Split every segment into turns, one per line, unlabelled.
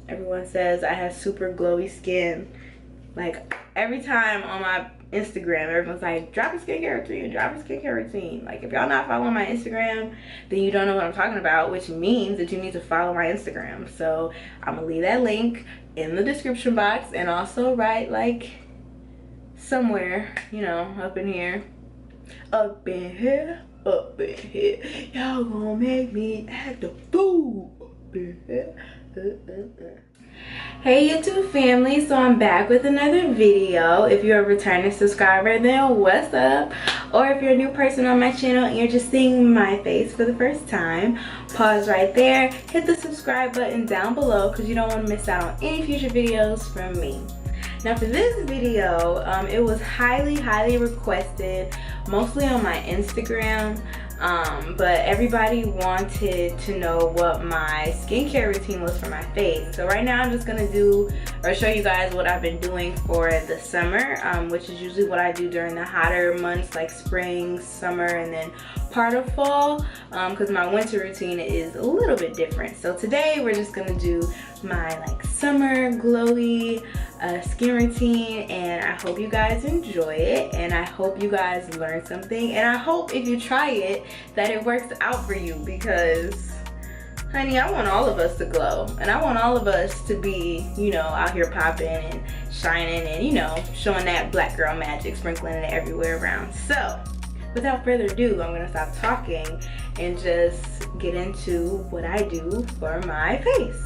Everyone says I have super glowy skin. Like every time on my Instagram, everyone's like, drop a skincare routine, drop a skincare routine. Like if y'all not following my Instagram, then you don't know what I'm talking about, which means that you need to follow my Instagram. So I'm gonna leave that link in the description box, and also right like somewhere, you know, up in here, up in here, up in here. Y'all gonna make me act a fool up in here. Hey YouTube family, so I'm back with another video. If you're a returning subscriber, then what's up? Or if you're a new person on my channel and you're just seeing my face for the first time, pause right there, hit the subscribe button down below because you don't want to miss out on any future videos from me. Now for this video, it was highly requested, mostly on my Instagram. But everybody wanted to know what my skincare routine was for my face. So right now I'm just gonna show you guys what I've been doing for the summer, which is usually what I do during the hotter months like spring, summer, and then part of fall, because my winter routine is a little bit different. So today we're just gonna do my like summer glowy skin routine, and I hope you guys enjoy it, and I hope you guys learn something, and I hope if you try it that it works out for you, because honey, I want all of us to glow, and I want all of us to be, you know, out here popping and shining and, you know, showing that black girl magic, sprinkling it everywhere around. So without further ado, I'm gonna stop talking and just get into what I do for my face.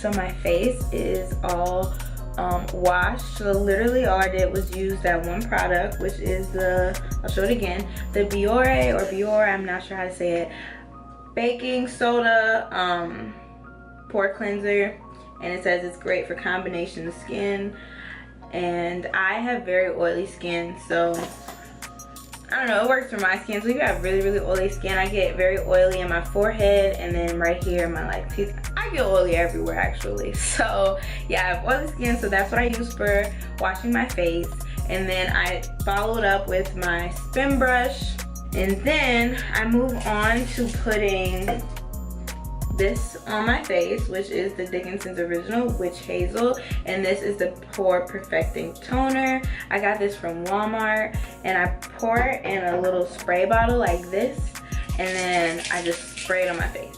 So my face is all washed. So literally all I did was use that one product, which is I'll show it again, the Biore, I'm not sure how to say it, baking soda pore cleanser, and it says it's great for combination of skin, and I have very oily skin, so I don't know, it works for my skin. So if you have really oily skin, I get very oily in my forehead, and then right here in my like teeth. I get oily everywhere actually. So yeah, I have oily skin, so that's what I use for washing my face. And then I followed up with my spin brush, and then I move on to putting this on my face, which is the Dickinson's Original Witch Hazel, and this is the Pore Perfecting Toner. I got this from Walmart, and I pour it in a little spray bottle like this, and then I just spray it on my face.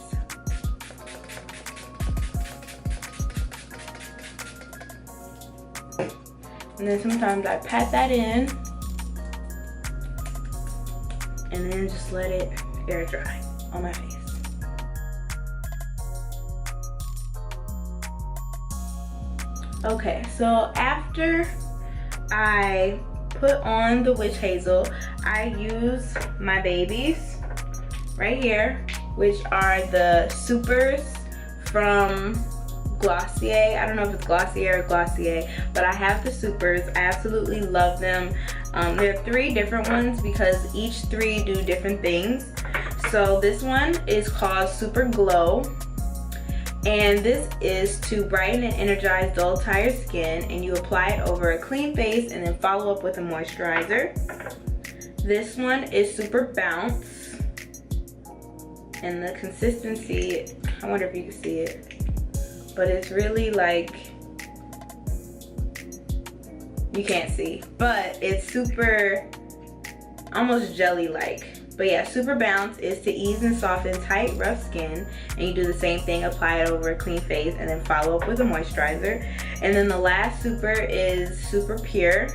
And then sometimes I pat that in, and then just let it air dry on my face. Okay, so after I put on the Witch Hazel, I use my babies right here, which are the Supers from Glossier. I don't know if it's Glossier or Glossier, but I have the Supers. I absolutely love them. There are 3 different ones because each 3 do different things. So this one is called Super Glow, and this is to brighten and energize dull, tired skin, and you apply it over a clean face and then follow up with a moisturizer. This one is Super Bounce, And the consistency, I wonder if you can see it, but it's really like, you can't see, but it's super, almost jelly-like. But yeah, Super Bounce is to ease and soften tight, rough skin. And you do the same thing, apply it over a clean face, and then follow up with a moisturizer. And then the last Super is Super Pure.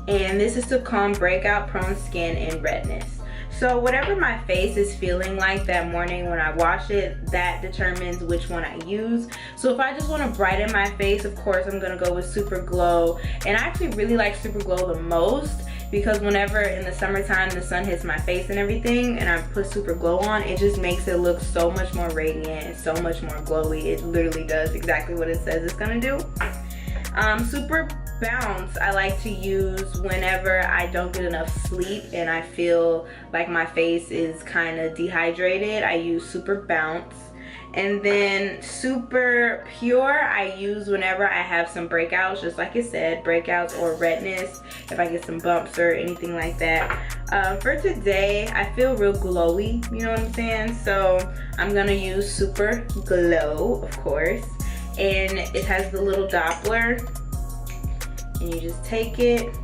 And this is to calm breakout prone skin and redness. So whatever my face is feeling like that morning when I wash it, that determines which one I use. So if I just want to brighten my face, of course I'm going to go with Super Glow. And I actually really like Super Glow the most, because whenever in the summertime the sun hits my face and everything and I put Super Glow on, it just makes it look so much more radiant and so much more glowy. It literally does exactly what it says it's gonna do. Super Bounce I like to use whenever I don't get enough sleep and I feel like my face is kind of dehydrated. I use Super Bounce. And then Super Pure I use whenever I have some breakouts, just like it said, breakouts or redness, if I get some bumps or anything like that. For today, I feel real glowy, you know what I'm saying? So I'm gonna use Super Glow, of course. And it has the little Doppler. And you just take it.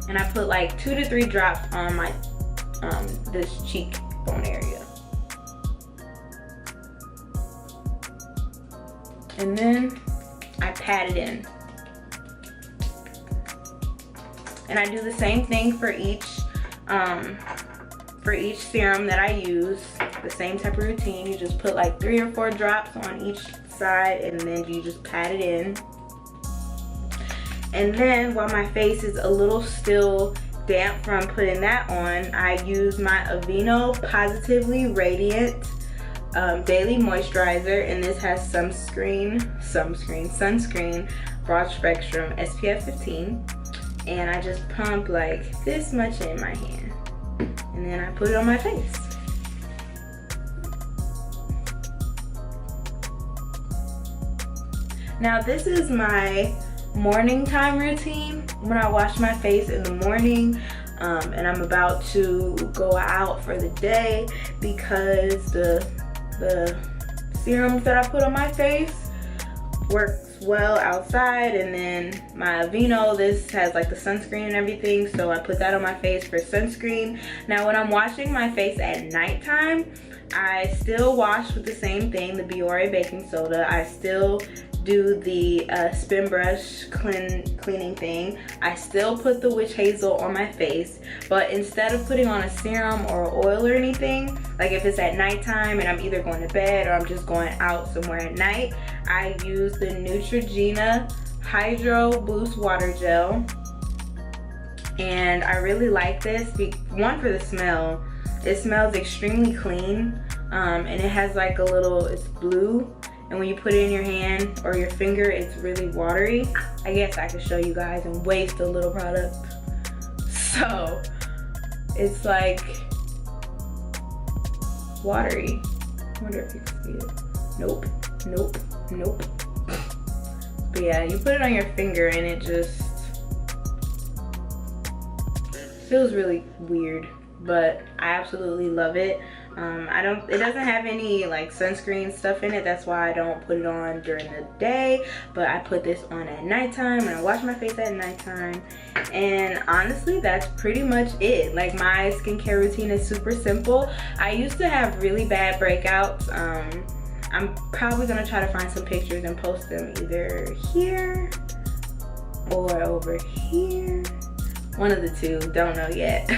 And I put like 2 to 3 drops on my, this cheekbone area. And then I pat it in. And I do the same thing for each serum that I use. The same type of routine. You just put like 3 or 4 drops on each side and then you just pat it in. And then while my face is a little still damp from putting that on, I use my Aveeno Positively Radiant Daily Moisturizer, and this has sunscreen, broad spectrum, SPF 15. And I just pump like this much in my hand. And then I put it on my face. Now this is my morning time routine when I wash my face in the morning and I'm about to go out for the day, because the serums that I put on my face works well outside. And then my Aveeno, this has like the sunscreen and everything, so I put that on my face for sunscreen. Now when I'm washing my face at nighttime, I still wash with the same thing, the Biore baking soda. I still do the spin brush cleaning thing. I still put the witch hazel on my face, but instead of putting on a serum or oil or anything, like if it's at nighttime and I'm either going to bed or I'm just going out somewhere at night, I use the Neutrogena Hydro Boost Water Gel. And I really like this, one, for the smell. It smells extremely clean, and it has like a little, it's blue. And when you put it in your hand or your finger, it's really watery. I guess I could show you guys and waste a little product. So it's like watery. I wonder if you can see it. Nope, nope, nope. But yeah, you put it on your finger and it just feels really weird, but I absolutely love it. It doesn't have any like sunscreen stuff in it, that's why I don't put it on during the day, but I put this on at nighttime and I wash my face at nighttime. And honestly, that's pretty much it. Like, my skincare routine is super simple. I used to have really bad breakouts. I'm probably gonna try to find some pictures and post them either here or over here, one of the two, don't know yet.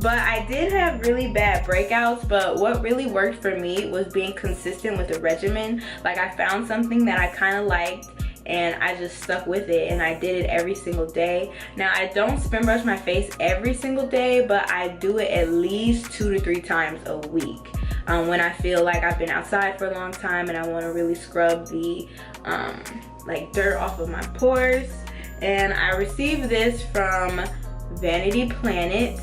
But I did have really bad breakouts, but what really worked for me was being consistent with the regimen. Like, I found something that I kind of liked and I just stuck with it and I did it every single day. Now, I don't spin brush my face every single day, but I do it at least 2 to 3 times a week. When I feel like I've been outside for a long time and I want to really scrub the like dirt off of my pores. And I received this from Vanity Planet.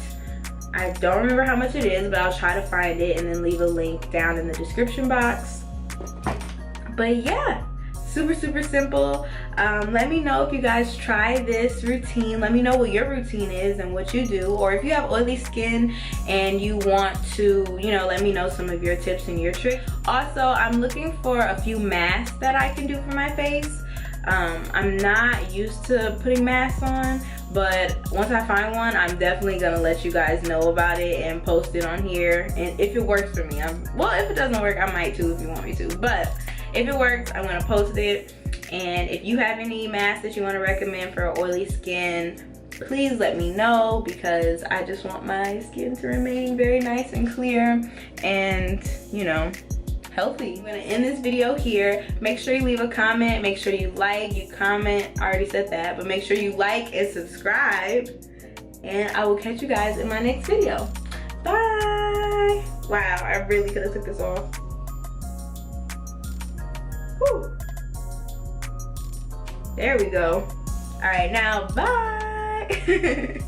I don't remember how much it is, but I'll try to find it and then leave a link down in the description box. But yeah, super simple. Let me know if you guys try this routine. Let me know what your routine is and what you do, or if you have oily skin and you want to, you know, let me know some of your tips and your tricks. Also, I'm looking for a few masks that I can do for my face. I'm not used to putting masks on, but once I find one, I'm definitely gonna let you guys know about it and post it on here. And if it works for me, well, if it doesn't work, I might too if you want me to, but if it works, I'm gonna post it. And if you have any masks that you want to recommend for oily skin, please let me know, because I just want my skin to remain very nice and clear and, you know, healthy. I'm gonna end this video here. Make sure you leave a comment, make sure you like, you comment, I already said that, but make sure you like and subscribe, and I will catch you guys in my next video. Bye. Wow, I really could have took this off. Whew. There we go. All right, now bye.